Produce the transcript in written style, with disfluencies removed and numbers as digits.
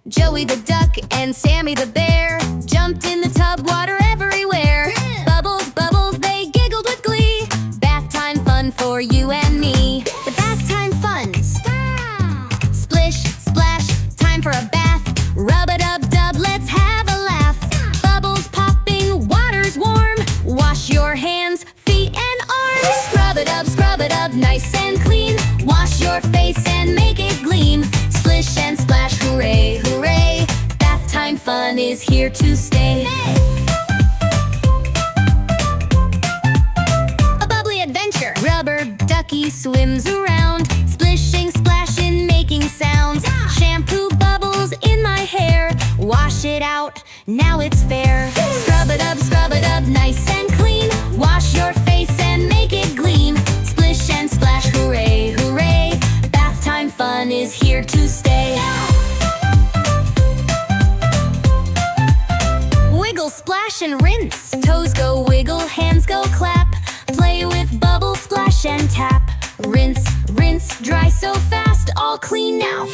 Joey the duck and Sammy the bear jumped in the tub, water everywhere. Bubbles, bubbles, they giggled with glee. Bath time fun for you and me. The bath time fun. Splish, splash, time for a bath. Rub-a-dub-dub, let's have a laugh. Bubbles popping, water's warm. Wash your hands, feet and arms. Scrub-a-dub, nice and clean. Wash your face and make it gleam. Splish and splash, hooray, hooray. Bath time fun is here to stay. A bubbly adventure. Rubber ducky swims around, splishing, splashing, making sounds. Shampoo bubbles in my hair. Wash it out, now it's fair. Scrub-a-dub, nice and clean. Wash your face and make it gleam. Splish and splash, hooray, hooray. Bath time fun is here to stay. Wiggle, splash and rinse. Toes go wiggle, hands go clap. Play with bubble, splash and tap. Rinse, rinse, dry so fast, all clean now.